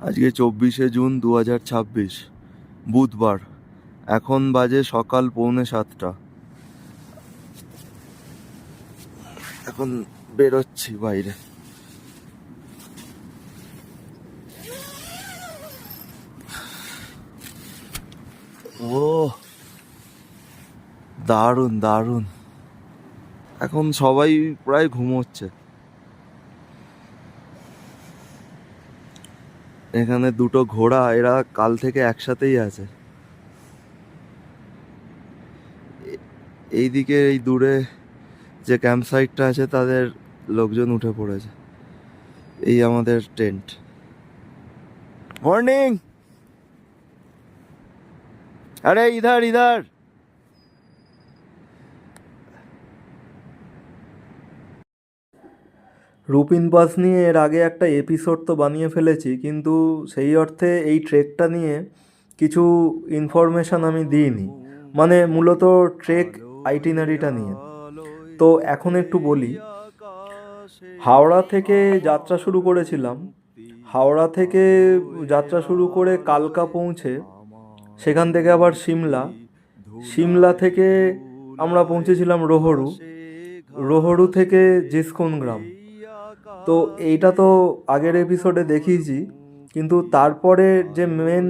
আজকে 24শে জুন 2026 বুধবার। এখন বাজে সকাল 6:45। এখন বেরোচ্ছি বাইরে। ও দারুণ দারুণ। এখন সবাই প্রায় ঘুমোচ্ছে। এখানে দুটো ঘোড়া, এরা কাল থেকে একসাথেই আছে। এইদিকে এই দূরে যে ক্যাম্প সাইটটা আছে তাদের লোকজন উঠে পড়েছে। এই আমাদের টেন্ট। মর্নিং। আরে ইধার ইধার। রুপিন পাস নিয়ে এর আগে একটা এপিসোড তো বানিয়ে ফেলেছি, কিন্তু সেই অর্থে এই ট্রেকটা নিয়ে কিছু ইনফরমেশান আমি দিইনি, মানে মূলত ট্রেক আইটিনারিটা নিয়ে। তো এখন একটু বলি। হাওড়া থেকে যাত্রা শুরু করেছিলাম। হাওড়া থেকে যাত্রা শুরু করে কালকা পৌঁছে সেখান থেকে আবার সিমলা। সিমলা থেকে আমরা পৌঁছেছিলাম রোহরু। রোহরু থেকে জিসকোনগ্রাম। তো এইটা তো আগের এপিসোডে দেখিয়েছি, কিন্তু তারপরে যে মেন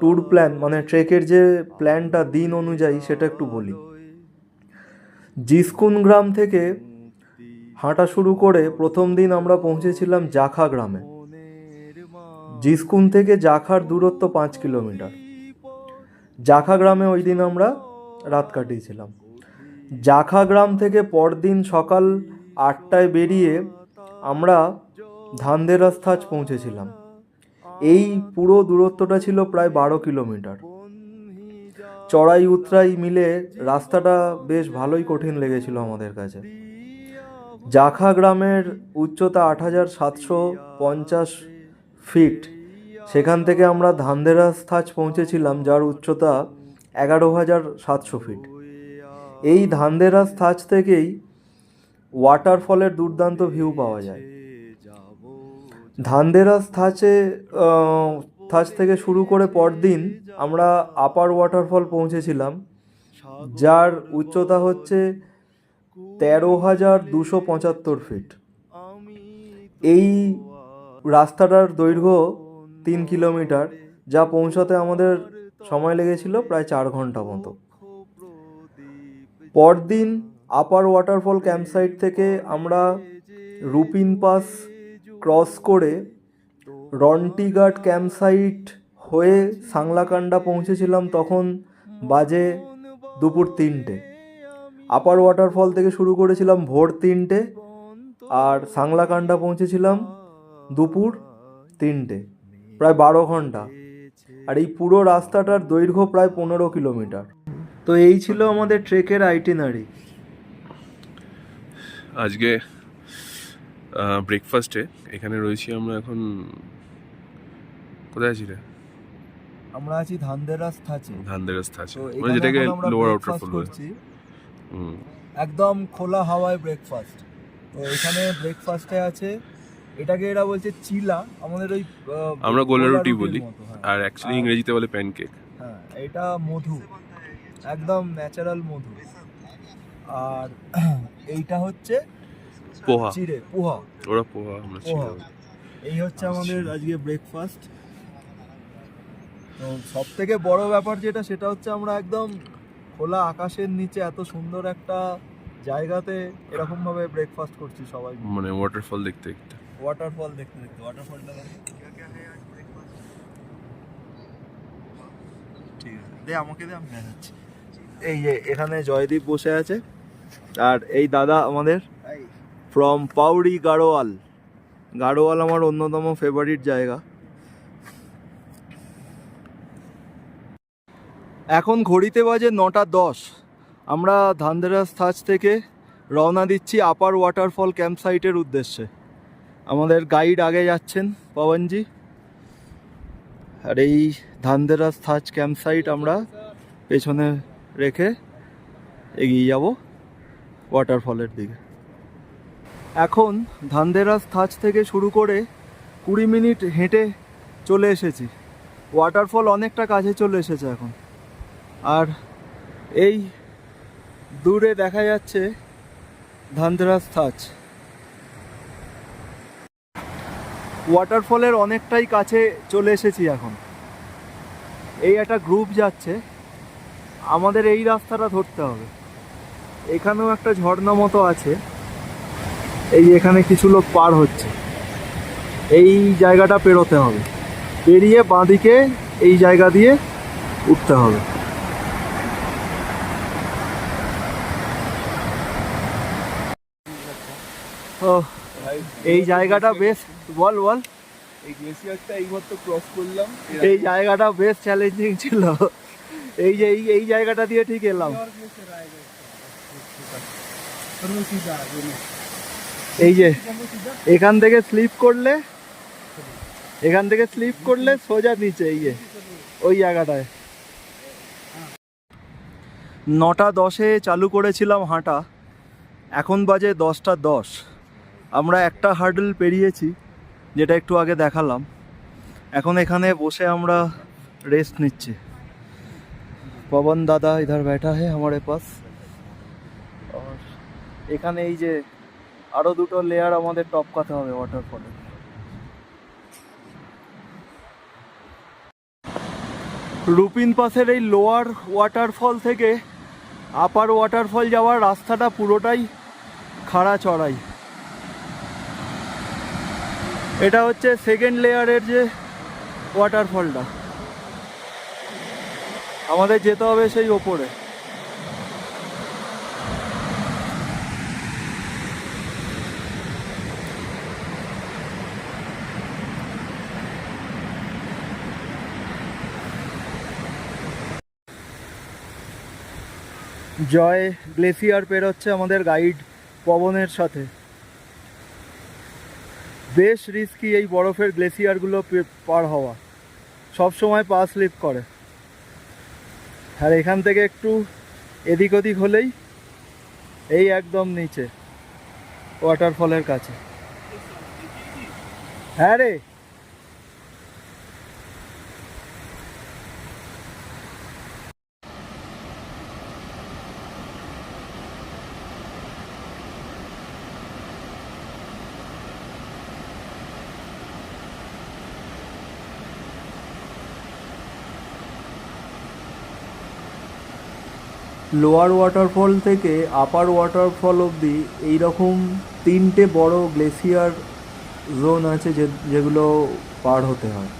ট্যুর প্ল্যান, মানে ট্রেকের যে প্ল্যানটা দিন অনুযায়ী, সেটা একটু বলি। জিসকোনগ্রাম থেকে হাঁটা শুরু করে প্রথম দিন আমরা পৌঁছেছিলাম জাখা গ্রামে। জিসকোন থেকে জাখার দূরত্ব 5 কিলোমিটার। জাখা গ্রামে ওই দিন আমরা রাত কাটিয়েছিলাম। জাখা গ্রাম থেকে পরদিন সকাল 8টায় বেরিয়ে আমরা ধানদেরাস থাচ পৌঁছেছিলাম। এই পুরো দূরত্বটা ছিল প্রায় 12 কিলোমিটার। চড়াই উতরাই মিলে রাস্তাটা বেশ ভালোই কঠিন লেগেছিল আমাদের কাছে। জাখা গ্রামের উচ্চতা 8750 ফিট। সেখান থেকে আমরা ধানদেরাস থাচ পৌঁছেছিলাম, যার উচ্চতা 11700 ফিট। এই ধানদেরাস থাচ থেকেই ওয়াটারফলের দুর্দান্ত ভিউ পাওয়া যায়। ধানদেরাস থাচ থেকে শুরু করে পরদিন আমরা আপার ওয়াটারফল পৌঁছেছিলাম, যার উচ্চতা হচ্ছে 13,275 ফিট। এই রাস্তাটার দৈর্ঘ্য 3 কিলোমিটার, যা পৌঁছাতে আমাদের সময় লেগেছিল প্রায় 4 ঘন্টা মতো। পরদিন আপার ওয়াটারফল ক্যাম্পসাইট থেকে আমরা রুপিন পাস ক্রস করে রন্টিঘাট ক্যাম্পসাইট হয়ে সাংলাকান্ডা পৌঁছেছিলাম। তখন বাজে দুপুর 3টে। আপার ওয়াটারফল থেকে শুরু করেছিলাম ভোর 3টে, আর সাংলাকান্ডা পৌঁছেছিলাম দুপুর 3টে। প্রায় 12 ঘন্টা। আর এই পুরো রাস্তাটার দৈর্ঘ্য প্রায় 15 কিলোমিটার। তো এই ছিল আমাদের ট্রেকের আইটিনারি। আজকে ব্রেকফাস্টে এখানে রয়েছি আমরা। এখন কোথায় আছি রে? আমরা আছি ধানদেরাস থাচে। ধানদেরাস থাচে, মানে যেটাকে লোয়ার ওয়াটারফল বলছি। একদম খোলা হাওয়ায় ব্রেকফাস্ট। তো এখানে ব্রেকফাস্টে আছে, এটাকে এরা বলছে চিলা, আমাদের ওই আমরা গোলা রুটি বলি, আর অ্যাকচুয়ালি ইংরেজিতে বলে প্যানকেক। হ্যাঁ, এটা মধু, একদম ন্যাচারাল মধু। আর এইটা হচ্ছে পোহা, চিড়ে পোহা। ওরা পোহা, আমরা চিড়ে। এই হচ্ছে আমাদের আজকে ব্রেকফাস্ট। তো সব থেকে বড় ব্যাপার যেটা, সেটা হচ্ছে আমরা একদম খোলা আকাশের নিচে এত সুন্দর একটা জায়গাতে এরকম ভাবে ব্রেকফাস্ট করছি সবাই, মানে ওয়াটারফল দেখতে দেখতে। ওয়াটারফলটা ঠিক আছে, দে আমাকে দে, আমি দেখাচ্ছি। এই যে এখানে জয়দীপ বসে আছে, আর এই দাদা আমাদের ফ্রম পাউড়ি গাড়োয়াল। গাড়োয়াল আমার অন্যতম ফেভারিট জায়গা। এখন ঘড়িতে বাজে 9:10। আমরা ধানদেরাস থাচ থেকে রওনা দিচ্ছি আপার ওয়াটারফল ক্যাম্পসাইটের উদ্দেশ্যে। আমাদের গাইড আগে যাচ্ছেন, পবনজি। আর এই ধানদেরাস থাচ ক্যাম্পসাইট আমরা পেছনে রেখে এগিয়ে যাব ওয়াটারফলের দিকে। এখন ধানদেরাস থাচ থেকে শুরু করে 20 মিনিট হেঁটে চলে এসেছি। ওয়াটারফল অনেকটা কাছে চলে এসেছে এখন। আর এই দূরে দেখা যাচ্ছে ধানতেরাস থাচ। ওয়াটারফলের অনেকটাই কাছে চলে এসেছি এখন। এই একটা গ্রুপ যাচ্ছে, আমাদের এই রাস্তাটা ধরতে হবে। এখানেও একটা ঝর্ণা মতো আছে, এই এখানে কিছু লোক পার হচ্ছে। এই জায়গাটা পেরোতে হবে, পেরিয়ে বাঁদিকে এই জায়গা দিয়ে উঠতে হবে। ও এই জায়গাটা বেশ, বল বল। এই গ্লেসিয়ারটা এইমাত্র ক্রস করলাম। এই জায়গাটা বেশ চ্যালেঞ্জিং ছিল। এই যে এই জায়গাটা দিয়ে ঠিক এলাম। এই যে এখান থেকে স্লিপ করলে সোজা নিচে, এই যে ওই জায়গাটায়। 9:10 চালু করেছিলাম হাঁটা, এখন বাজে 10:10। আমরা একটা হার্ডল পেরিয়েছি, যেটা একটু আগে দেখালাম। এখন এখানে বসে আমরা रेस्ट নিচ্ছি। पवन दादा इधर बैठा है हमारे पास। और এখানে এই যে আরো দুটো লেয়ার আমাদের টপকাতে হবে ওয়াটারফলে। রুপিন পাসের এই লোয়ার ওয়াটারফল থেকে আপার ওয়াটারফল যাওয়ার রাস্তাটা পুরোটাই খাড়া চড়াই। এটা হচ্ছে সেকেন্ড লেয়ারের যে ওয়াটারফলটা, আমাদের যেতে হবে সেই ওপরে। জয় গ্লেসিয়ার পেরোচ্ছে আমাদের গাইড পবনের সাথে। বেশ রিস্কি এই বরফের গ্লেসিয়ারগুলো পার হওয়া, সব সময় পা স্লিপ করে। আর এখান থেকে একটু এদিক ওদিক হলেই এই একদম নিচে ওয়াটারফলের কাছে। হ্যাঁ রে, লোয়ার ওয়াটারফল থেকে আপার ওয়াটারফল অবধি এইরকম 3টে বড় গ্লেসিয়ার জোন আছে যেগুলো পার হতে হয়।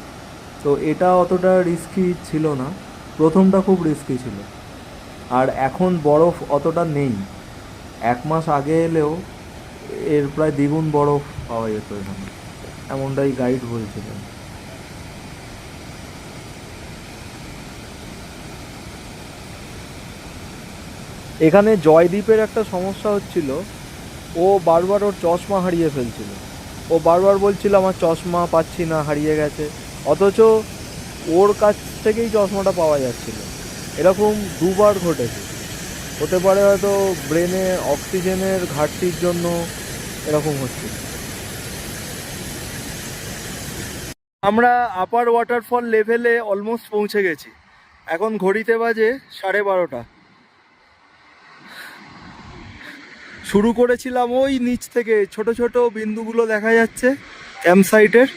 তো এটা অতটা রিস্কি ছিল না, প্রথমটা খুব রিস্কি ছিল। আর এখন বরফ অতটা নেই, 1 মাস আগে এলেও এর প্রায় দ্বিগুণ বরফ পাওয়া যেত এখানে, এমনটাই গাইড বলছিলেন। এখানে জয়দীপের একটা সমস্যা হচ্ছিল, ও বারবার ওর চশমা হারিয়ে ফেলছিল। ও বারবার বলছিল আমার চশমা পাচ্ছি না, হারিয়ে গেছে, অথচ ওর কাছ থেকেই চশমাটা পাওয়া যাচ্ছিল। এরকম 2বার ঘটেছে। হতে পারে হয়তো ব্রেনে অক্সিজেনের ঘাটতির জন্য এরকম হচ্ছে। আমরা আপার ওয়াটারফল লেভেলে অলমোস্ট পৌঁছে গেছি। এখন ঘড়িতে বাজে 12:30। শুরু করেছিলাম ওই নিচ থেকে, ছোট ছোট বিন্দুগুলো দেখা যাচ্ছে ক্যাম্প সাইটের,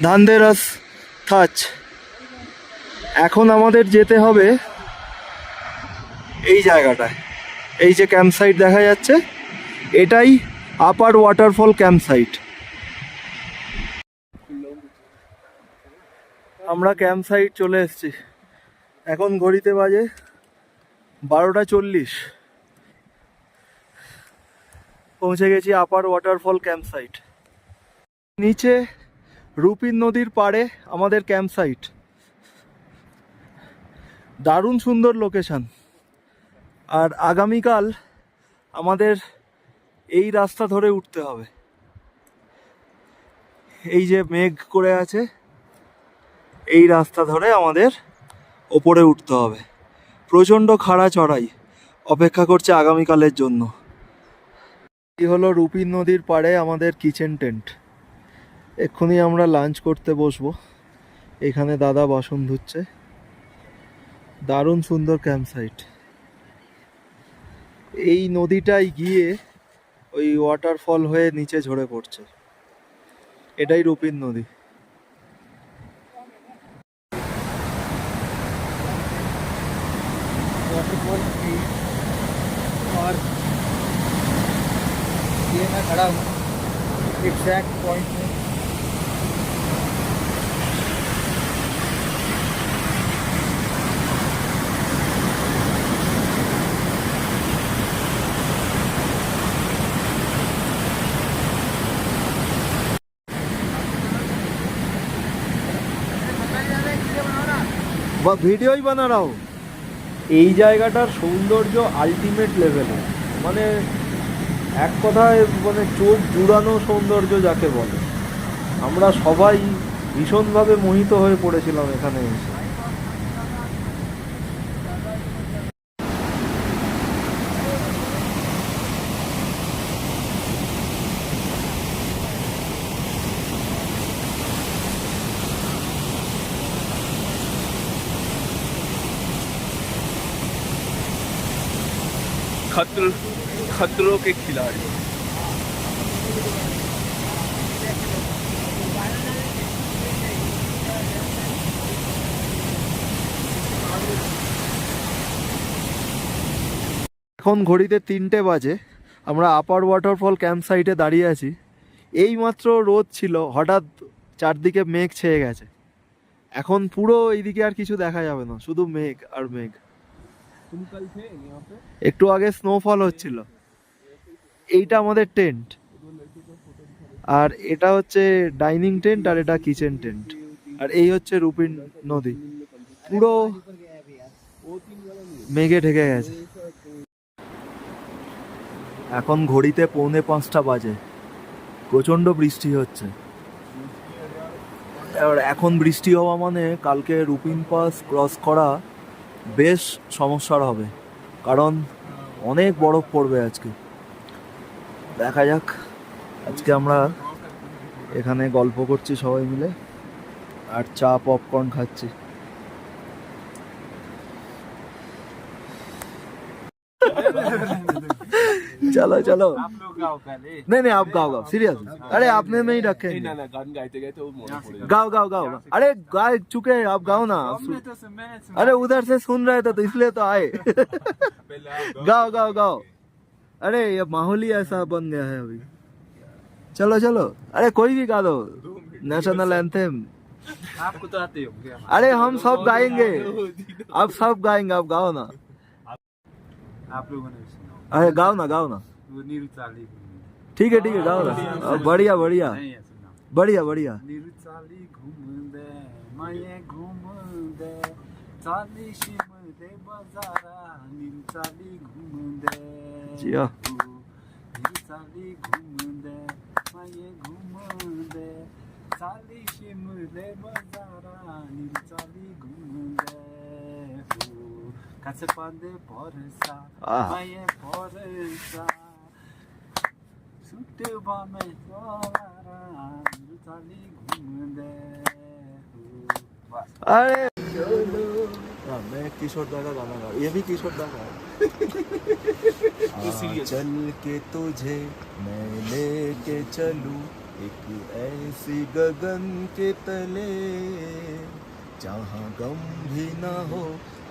ধানতেরাস থাচ। এখন আমাদের যেতে হবে এই জায়গাটায়, এই যে ক্যাম্প সাইট দেখা যাচ্ছে, এটাই আপার ওয়াটারফল ক্যাম্প সাইট। আমরা ক্যাম্প সাইট চলে এসেছি। এখন ঘড়িতে বাজে 12:40। পৌঁছে গেছি আপার ওয়াটারফল ক্যাম্প সাইট। নিচে রুপিন নদীর পাড়ে আমাদের ক্যাম্প সাইট। দারুণ সুন্দর লোকেশন। আর আগামীকাল আমাদের এই রাস্তা ধরে উঠতে হবে। এই যে মেঘ করে আছে, এই রাস্তা ধরে আমাদের ওপরে উঠতে হবে। প্রচণ্ড খাড়া চড়াই অপেক্ষা করছে আগামীকালের জন্য। এই হলো রুপিন নদীর পাড়ে আমাদের কিচেন টেন্ট। এক্ষুনি আমরা লাঞ্চ করতে বসবো। এখানে দাদা বাসন ধুচ্ছে। দারুণ সুন্দর ক্যাম্প সাইট। এই নদীটাই গিয়ে ওই ওয়াটারফল হয়ে নিচে ঝরে পড়ছে। এটাই রুপিন নদী। वाटरफॉल और ये मैं खड़ा हूँ एग्जैक्ट पॉइंट में। ভিডিও ही बना रहा हूँ। এই জায়গাটার সৌন্দর্য আলটিমেট লেভেলে, মানে এক কথায় মানে চোখ জুড়ানো সৌন্দর্য যাকে বলে। আমরা সবাই ভীষণভাবে মোহিত হয়ে পড়েছিলাম এখানে এসে। खतरों के खिलाड़ी। এখন ঘড়িতে 3টে বাজে। আমরা আপার ওয়াটারফল ক্যাম্প সাইটে দাঁড়িয়ে আছি। এইমাত্র রোদ ছিল, হঠাৎ চারদিকে মেঘ ছেয়ে গেছে। এখন পুরো এইদিকে আর কিছু দেখা যাবে না, শুধু মেঘ আর মেঘ। तुम कल थे यहाँ पे? একটু আগে স্নোফল হচ্ছিল। এইটা আমাদের টেন্ট, আর এটা হচ্ছে ডাইনিং টেন্ট, আর এটা কিচেন টেন্ট। আর এই হচ্ছে রুপিন নদী, পুরো মেঘে ঢেকে গেছে। এখন ঘড়িতে 4:45 বাজে। প্রচণ্ড বৃষ্টি হচ্ছে। আর এখন বৃষ্টি হওয়া মানে কালকে রুপিন পাস ক্রস করা বেশ সমস্যার হবে, কারণ অনেক বরফ পড়বে আজকে। দেখা যাক। আজকে আমরা এখানে গল্প করছি সবাই মিলে, আর চা পপকর্ন খাচ্ছি। चलो चलो, आप लोग गाओ पहले। नहीं आप गाओ सीरियस। अरे आपने नहीं रखे। नहीं ना गान गाते गाते वो मोना पड़ेगा। गाओ। अरे गा चुके हैं, आप गाओ ना। अरे उधर से सुन रहे थे तो इसलिए तो आए। पहले आप गाओ। अरे ये माहौल ही ऐसा बन गया है अभी। चलो, अरे कोई भी गा दो, नेशनल एंथम। आपको तो आते होंगे। अरे हम सब गाएंगे, आप सब गाएंगे, आप गाओ ना। आप लोगों ने सुना अरे गाओ ना। वो नीरू चाली। ठीक है गाओ ना। बढ़िया नहीं है सुना। बढ़िया। नीरू चाली घूम दे माये घूम दे चाली शिम दे बाजारा नीरू चाली घूम दे जिया। नीरू चाली घूम दे माये घूम दे चाली शिम दे बाजारा नीरू चाली घूम दे কাছে পান্দে ভরসা মায়ে ভরসা ছুটে বামে তোরা চালি ঘুম দে। अरे मैं किशोर दा का गाना गा, ये भी किशोर दा का। चल के तुझे मैं लेके चलूं एक ऐसी गगन के तले, जहाँ गम भी ना हो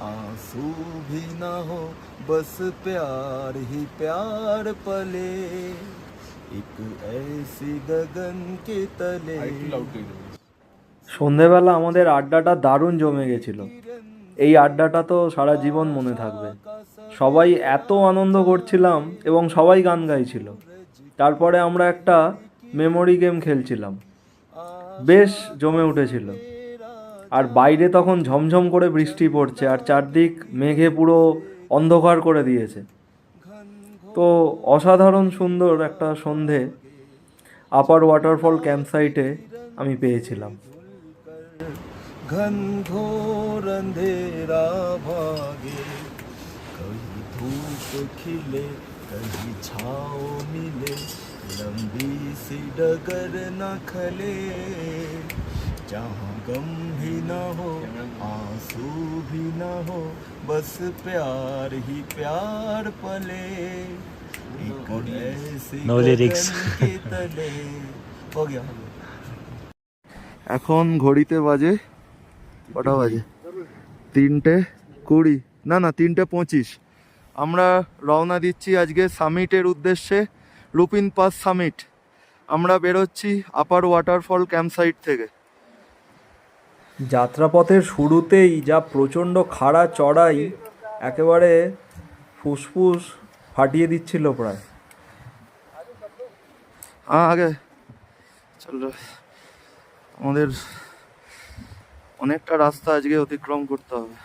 आंसू भी ना हो, बस प्यार ही प्यार पले, एक ऐसी गगन के तले। সন্ধেবেলা আমাদের আড্ডাটা দারুণ জমে গেছিল। এই আড্ডাটা তো সারা জীবন মনে থাকবে। সবাই এত আনন্দ করছিলাম এবং সবাই গান গাইছিল। তারপরে আমরা একটা মেমোরি গেম খেলছিলাম, বেশ জমে উঠেছিল। আর বাইরে তখন ঝমঝম করে বৃষ্টি পড়ছে, আর চারদিক মেঘে পুরো অন্ধকার করে দিয়েছে। তো অসাধারণ সুন্দর একটা সন্ধে আপার ওয়াটারফল ক্যাম্প সাইটে আমি পেয়েছিলাম। घनघोर अंधेरा भागे, कहीं धूप खिले कहीं छाँव मिले, लंबी सी डगर न खले, जहाँ गम भी न हो आंसू भी न हो बस प्यार ही प्यार पले एक ऐसी No lyrics. गगन के तले हो गया এখন ঘড়িতে বাজে কটা বাজে 3:20 না 3:25 আমরা রওনা দিচ্ছি আজকে সামিটের উদ্দেশ্যে রুপিন পাস সামিট আমরা বেরোচ্ছি আপার ওয়াটারফল ক্যাম্পসাইট থেকে যাত্রাপথের শুরুতেই যা প্রচণ্ড খাড়া চড়াই একেবারে ফুসফুস ফাটিয়ে দিচ্ছিল প্রায় আগে চলো আমাদের অনেকটা রাস্তা আজকে অতিক্রম করতে হবে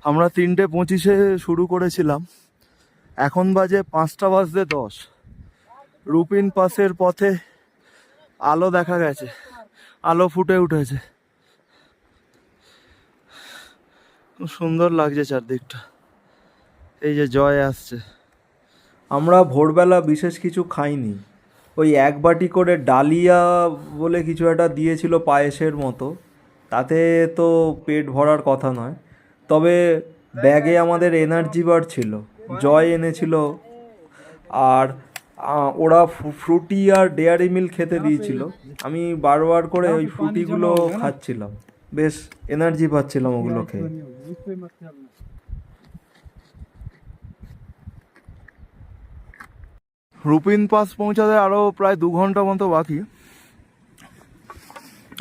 আমরা 3:25 শুরু করেছিলাম এখন বাজে 5:10 রুপিন পাসের পথে আলো দেখা গেছে আলো ফুটে উঠেছে খুব সুন্দর লাগছে চারদিকটা এই যে জয় আসছে আমরা ভোরবেলা বিশেষ কিছু খাইনি ওই এক বাটি করে ডালিয়া বলে কিছু একটা দিয়েছিল পায়েসের মতো তাতে তো পেট ভরার কথা নয় তবে ব্যাগে আমাদের এনার্জি বার ছিল জয় এনেছিল আর ওরা ফ্রুটি আর ডেয়ারি মিল্ক খেতে দিয়েছিল আমি বারবার করে ওই ফ্রুটিগুলো খাচ্ছিলাম বেশ এনার্জি পাচ্ছিলাম ওগুলো খেয়ে রুপিন পাস পৌঁছাতে আরও প্রায় 2 ঘন্টা মতো বাকি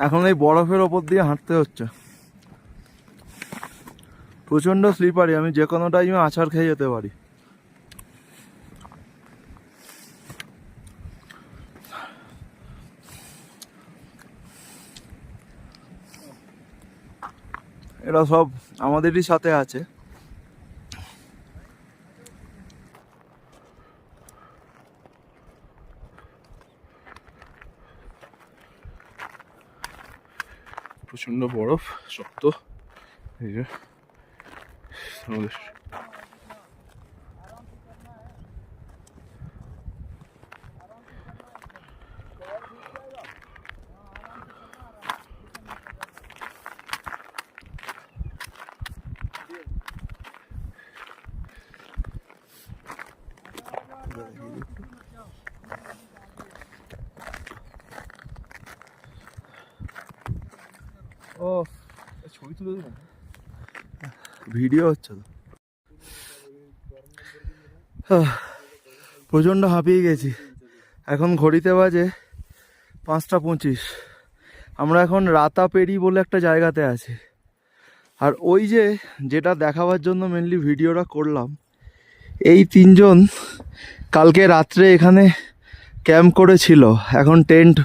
এখন এই বরফের ওপর দিয়ে হাঁটতে হচ্ছে প্রচণ্ড স্লিপারি আমি যে কোনো টাইমে আছাড় খেয়ে যেতে পারি এরা সব আমাদেরই সাথে আছে প্রচন্ড বরফ শক্ত এই যে আমাদের ছবি তুলে দেবেন ভিডিও হচ্ছে তো প্রচণ্ড হাঁপিয়ে গেছি এখন ঘড়িতে বাজে 5:25 আমরা এখন রাতাপেরি বলে একটা জায়গাতে আছি আর ওই যে যেটা দেখাবার জন্য মেনলি ভিডিওটা করলাম এই 3 জন কালকে রাত্রে এখানে ক্যাম্প করেছিল এখন টেন্ট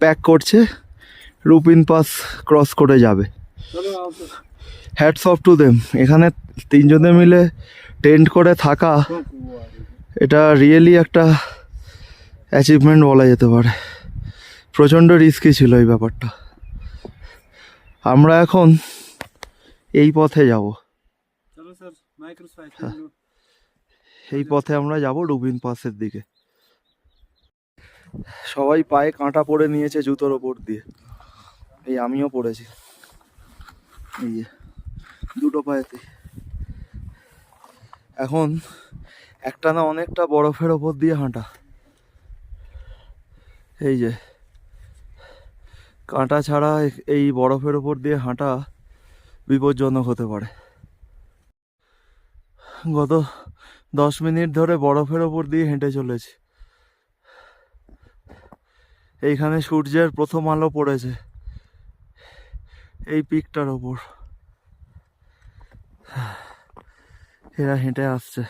প্যাক করছে রুপিন পাস ক্রস করে যাবে হ্যাটস অফ টু দেম এখানে 3 জনে মিলে টেন্ট করে থাকা এটা রিয়েলি একটা অ্যাচিভমেন্ট বলা যেতে পারে প্রচণ্ড রিস্কি ছিল এই ব্যাপারটা আমরা এখন এই পথে যাব এই পথে আমরা যাব রুবিন পাসের দিকে সবাই পায়ে কাঁটা পরে নিয়েছে জুতোর ওপর দিয়ে এই আমিও পড়েছি এই যে দুটো পায়েতে এখন একটা না অনেকটা বরফের ওপর দিয়ে হাঁটা এই যে কাঁটা ছাড়া এই বরফের ওপর দিয়ে হাঁটা বিপজ্জনক হতে পারে গত 10 মিনিট ধরে বরফের ওপর দিয়ে হেঁটে চলেছি এইখানে সূর্যের প্রথম আলো পড়েছে এই পিকটার ওপর এরা হেঁটে আসছে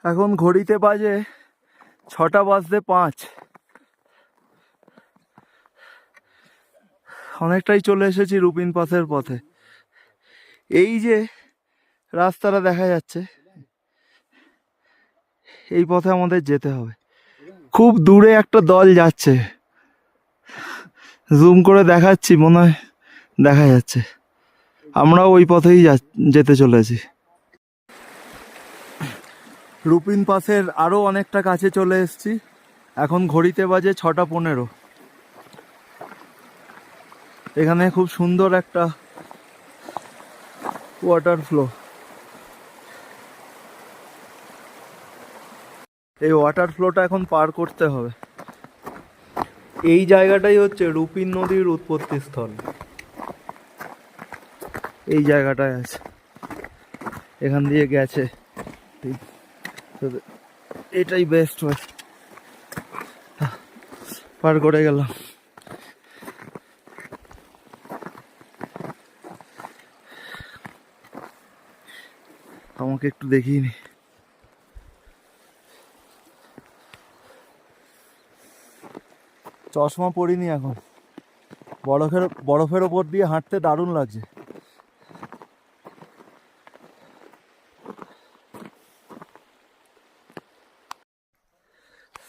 এখন ঘড়িতে বাজে 6:05 অনেকটাই চলে এসেছি রুপিন পাসের পথে এই যে রাস্তাটা দেখা যাচ্ছে এই পথে আমাদের যেতে হবে খুব দূরে একটা দল যাচ্ছে জুম করে দেখাচ্ছি মনে হয় দেখা যাচ্ছে আমরা ওই পথেই যেতে চলেছি। রুপিন পাসের আরও অনেকটা কাছে চলে এসেছি। এখন ঘড়িতে বাজে 6:15। এখানে খুব সুন্দর একটা ওয়াটার ফ্লো। এই ওয়াটার ফ্লোটা এখন পার করতে হবে। এই জায়গাটাই হচ্ছে রুপিন নদীর উৎপত্তি স্থল। এই জায়গাটায় আছে, এখান দিয়ে গেছে, এটাই বেস্ট ওয়ে। পার করে গেলাম। আমাকে একটু দেখিয়ে নি। চশমা পরিনি এখন। বরফের ওপর দিয়ে হাঁটতে দারুণ লাগছে।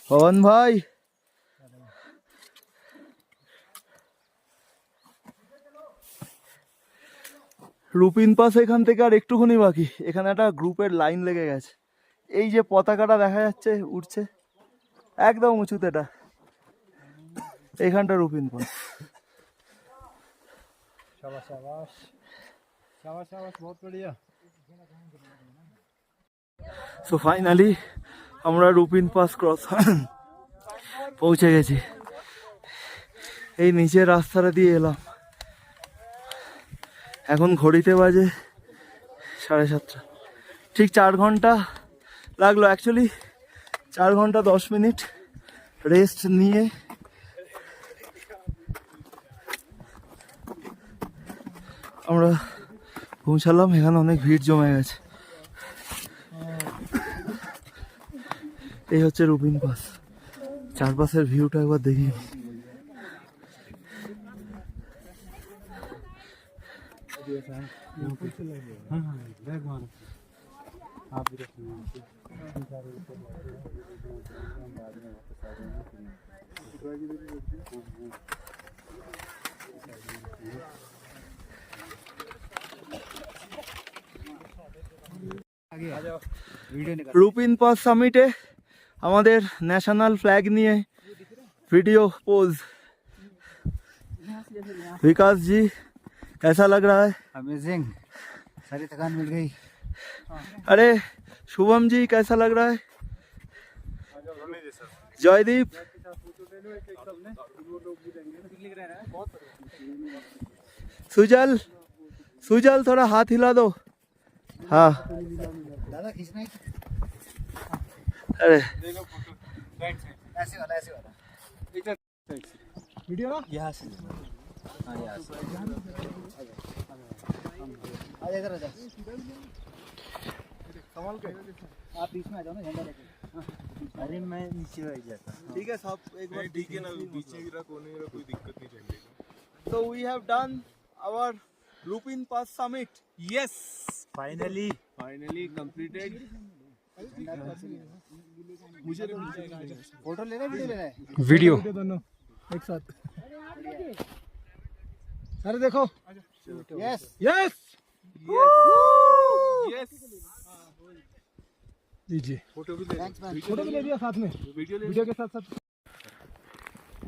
পবন ভাই, রুপিন পাস এখান থেকে আর একটুখানি বাকি। এখানে একটা গ্রুপের লাইন লেগে গেছে। এই যে পতাকাটা দেখা যাচ্ছে উঠছে একদম উঁচুতে, এটা এইখানটা রুপিন পাস। शाबाश शाबाश शाबाश शाबाश, बहुत बढ़िया। সো ফাইনালি আমরা রুপিন পাস ক্রস পৌঁছে গেছি। এই নিচের রাস্তাটা দিয়ে এলাম। এখন ঘড়িতে বাজে 7:30। ঠিক 4 ঘন্টা লাগলো। অ্যাকচুয়ালি 4 ঘন্টা 10 মিনিট রেস্ট নিয়ে আমরা পৌঁছালাম। এখানে অনেক ভিড় জমে গেছে। এই হচ্ছে রুপিন পাস। চারপাশের ভিউটা একবার দেখি। बैग मारो आप भी रखना। রুপিন পাস সামিটে আমাদের ন্যাশনাল ফ্ল্যাগ নিয়ে वीडियो पोज। विकास जी कैसा लग रहा है? अमेजिंग, सारी थकान मिल गई। अरे शुभम जी कैसा लग रहा है? जयदीप, सुजल, सुजल थोड़ा हाथ हिला दो। हाँ दादा खींचना है। अरे ऐसे वाला वीडियो ना यहाँ से। हाँ यहाँ से आ जा, इधर आ जा। संभाल के आप बीच में आ जाओ ना, झंडा लेके। अरे मैं नीचे रह जाता। ठीक है सब एक बार ठीक है ना, पीछे गिरा कोने गिरा कोई दिक्कत नहीं चलेगी। So we have done our Rupin Pass summit. Yes, finally completed. मुझे फोटो लेना है, वीडियो लेना है? वीडियो दोनों एक साथ। अरे देखो, यस यस लीजिए। फोटो भी ले फोटो भी ले लिया साथ में, वीडियो के साथ साथ।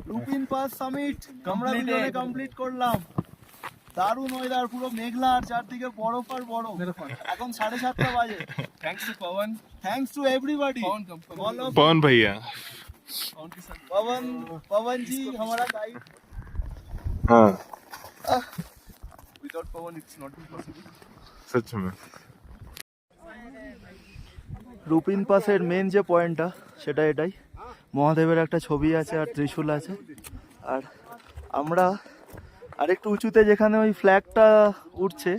রুপিন পাস সামিট আমরা দুজনে কমপ্লিট করলাম। দারুণ ওয়েদার, পুরো মেঘলা আর চারদিকে বরফ আর বরফ। এখন 7:30 বাজে। Thanks to Pawan, thanks to everybody. Pawan भैया, पवन जी हमारा गाइड। हाँ without Pawan it's not possible. सच में। রুপিন পাসের মেন যে পয়েন্টটা সেটা এটাই। মহাদেবের একটা ছবি আছে আর ত্রিশূল আছে। আর আমরা আরেকটু উঁচুতে যেখানে ওই ফ্ল্যাগটা উঠছে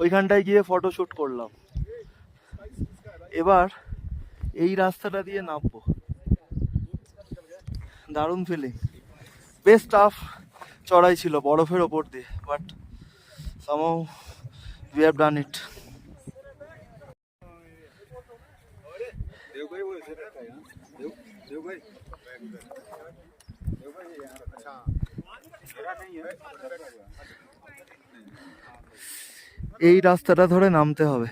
ওইখানটায় গিয়ে ফটোশ্যুট করলাম। এবার এই রাস্তাটা দিয়ে নামবো। দারুণ ফিলিং। বেশ টাফ চড়াই ছিল বরফের ওপর দিয়ে, but somehow we have done it. এই রাস্তাটা ধরে নামতে হবে।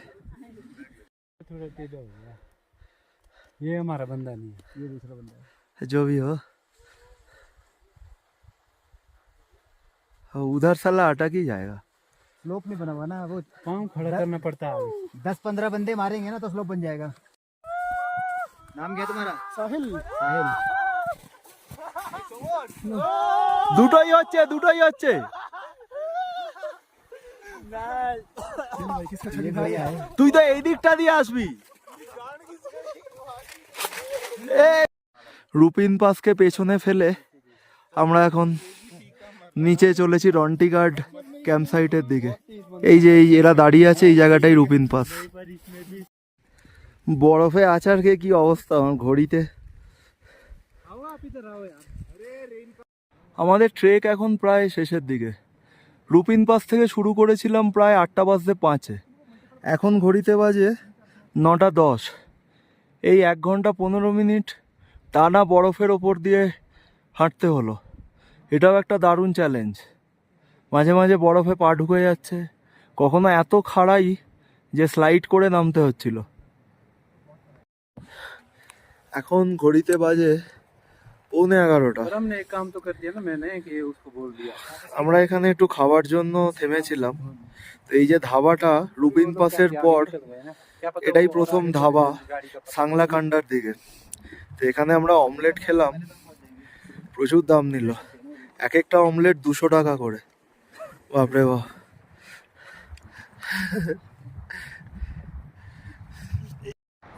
थोड़ा टेढ़ा हो गया। ये हमारा बंदा नहीं है, ये दूसरा बंदा है। जो भी हो, उधर साला अटक ही जाएगा। स्लोप नहीं बना हुआ ना वो, पाँव खड़ा करना पड़ता है। 10-15 बंदे मारेंगे ना तो स्लोप बन जाएगा। नाम क्या है तुम्हारा? साहिल साहिल। দুটোই হচ্ছে, দুটোই হচ্ছে। ये भैया है। তুই তো এই দিকটা দিয়ে আসবি। রুপিন পাসকে পেছনে ফেলে আমরা এখন নিচে চলেছি রন্টিগার্ড ক্যাম্প সাইটের দিকে। এই যে এরা দাঁড়িয়ে আছে, এই জায়গাটাই রুপিন পাস। বরফে আচারকে কি অবস্থা আমার ঘড়িতে। আমাদের ট্রেক এখন প্রায় শেষের দিকে। রুপিন পাস থেকে শুরু করেছিলাম প্রায় 8:05। এখন ঘড়িতে বাজে 9:10। এই 1 ঘন্টা 15 মিনিট টানা বরফের ওপর দিয়ে হাঁটতে হলো। এটাও একটা দারুণ চ্যালেঞ্জ। মাঝে মাঝে বরফে পা ঢুকে যাচ্ছে, কখনো এত খাড়াই যে স্লাইড করে নামতে হচ্ছিল। এখন ঘড়িতে বাজে 11:15। और हमने एक काम तो कर दिया ना मैंने, कि उसको बोल दिया। আমরা এখানে একটু খাওয়ার জন্য থেমেছিলাম। তো এই যে ধাবাটা রুপিন পাসের পর এটাই প্রথম ধাবা সাংলা কান্ডার দিকে। তো এখানে আমরা অমলেট খেলাম, প্রচুর দাম নিল। এক একটা অমলেট 200 টাকা করে। বাপরে বাপ।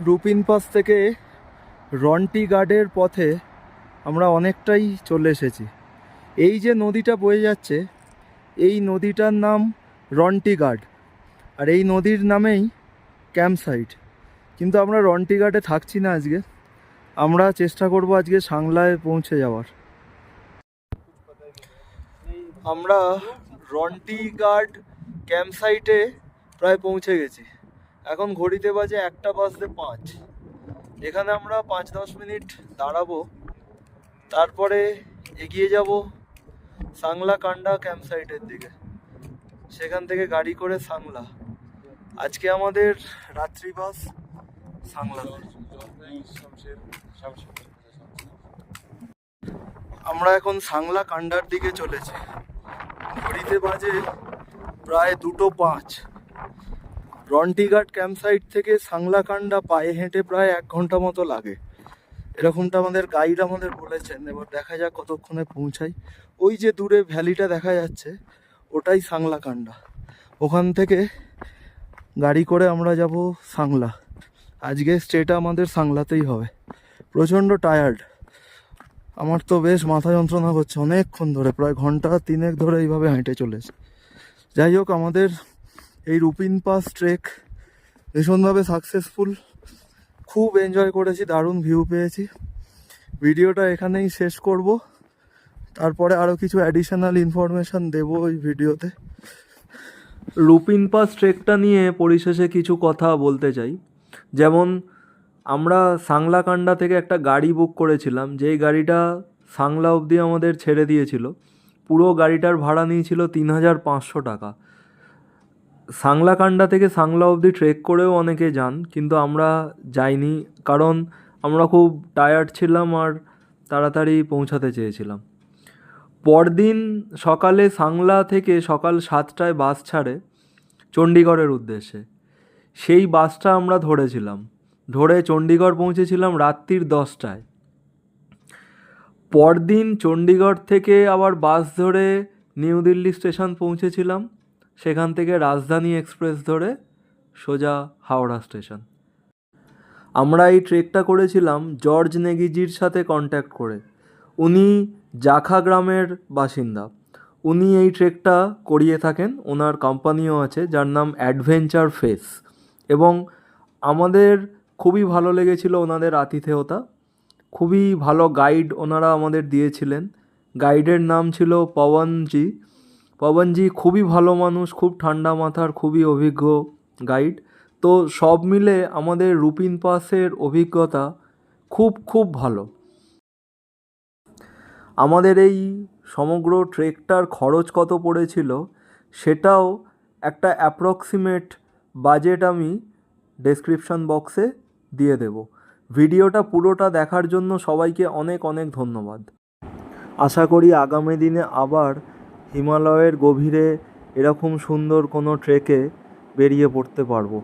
রুপিন পাস থেকে রন্টিগার্ডের পথে আমরা অনেকটাই চলে এসেছি। এই যে নদীটা বয়ে যাচ্ছে, এই নদীটার নাম রন্টিগার্ড, আর এই নদীর নামেই ক্যাম্প সাইট। কিন্তু আমরা রন্টিগার্ডে থাকছি না আজকে, আমরা চেষ্টা করব আজকে সাংলায় পৌঁছে যাওয়ার। আমরা রন্টিগার্ড ক্যাম্প সাইটে প্রায় পৌঁছে গেছি। এখন ঘড়িতে বাজে 1:05। এখানে আমরা 5-10 মিনিট দাঁড়াবো, তারপরে এগিয়ে যাব সাংলা কান্ডা ক্যাম্প সাইটের দিকে। সেখান থেকে গাড়ি করে সাংলা। আজকে আমাদের রাত্রিবাস সাংলাতে। আমরা এখন সাংলা কান্ডার দিকে চলেছি। ঘড়িতে বাজে প্রায় 2:05। রন্টিগার্ড ক্যাম্প সাইট থেকে সাংলা কান্ডা পায়ে হেঁটে প্রায় 1 ঘন্টা মতো লাগে, এরকমটা আমাদের গাইড আমাদের বলেছেন। এবার দেখা যাক কতক্ষণে পৌঁছাই। ওই যে দূরে ভ্যালিটা দেখা যাচ্ছে, ওটাই সাংলা কান্ডা। ওখান থেকে গাড়ি করে আমরা যাব সাংলা। আজকে স্টেটা আমাদের সাংলাতেই হবে। প্রচণ্ড টায়ার্ড, আমার তো বেশ মাথা যন্ত্রণা করছে অনেকক্ষণ ধরে, প্রায় 1 ঘন্টা 3 ধরে এইভাবে হেঁটে চলেছে। যাই হোক, আমাদের এই রুপিন পাস ট্রেক ভীষণভাবে সাকসেসফুল। খুব এনজয় করেছি, দারুণ ভিউ পেয়েছি। ভিডিওটা এখানেই শেষ করব, তারপরে আরও কিছু অ্যাডিশনাল ইনফরমেশান দেবো ওই ভিডিওতে। রুপিন পাস ট্রেকটা নিয়ে পরিশেষে কিছু কথা বলতে চাই। যেমন আমরা সাংলা কান্ডা থেকে একটা গাড়ি বুক করেছিলাম, যেই গাড়িটা সাংলা অবধি আমাদের ছেড়ে দিয়েছিল। পুরো গাড়িটার ভাড়া নিয়েছিল 3500 টাকা। সাংলা কান্ডা থেকে সাংলা অবধি ট্রেক করেও অনেকে যান, কিন্তু আমরা যাইনি, কারণ আমরা খুব টায়ার্ড ছিলাম আর তাড়াতাড়ি পৌঁছাতে চেয়েছিলাম। পরদিন সকালে সাংলা থেকে সকাল 7টায় বাস ছাড়ে চণ্ডীগড়ের উদ্দেশ্যে। সেই বাসটা আমরা ধরেছিলাম, ধরে চণ্ডীগড় পৌঁছেছিলাম রাত্রির 10টায়। পরদিন চণ্ডীগড় থেকে আবার বাস ধরে নিউ দিল্লি স্টেশন পৌঁছেছিলাম। সেখান থেকে রাজধানী এক্সপ্রেস ধরে সোজা হাওড়া স্টেশন। আমরা এই ট্রেকটা করেছিলাম জর্জ নেগিজির সাথে কন্ট্যাক্ট করে। উনি জাখা গ্রামের বাসিন্দা। উনি এই ট্রেকটা করিয়ে থাকেন, ওনার কোম্পানিও আছে যার নাম অ্যাডভেঞ্চার ফেস। এবং আমাদের খুবই ভালো লেগেছিল ওনাদের আতিথেয়তা। খুবই ভালো গাইড ওনারা আমাদের দিয়েছিলেন। গাইডের নাম ছিল পবনজি। পবনজি খুবই ভালো মানুষ, খুব ঠান্ডা মাথার, খুবই অভিজ্ঞ গাইড। তো সব মিলে আমাদের রুপিন পাসের অভিজ্ঞতা খুব ভালো। আমাদের এই সমগ্র ট্রেকটার খরচ কত পড়েছিল সেটাও একটা অ্যাপ্রক্সিমেট বাজেট আমি ডেসক্রিপশন বক্সে দিয়ে দেব। ভিডিওটা পুরোটা দেখার জন্য সবাইকে অনেক অনেক ধন্যবাদ। আশা করি আগামী দিনে আবার হিমালয়ের গভীরে এরকম সুন্দর কোনো ট্রেকে বেরিয়ে পড়তে পারবো।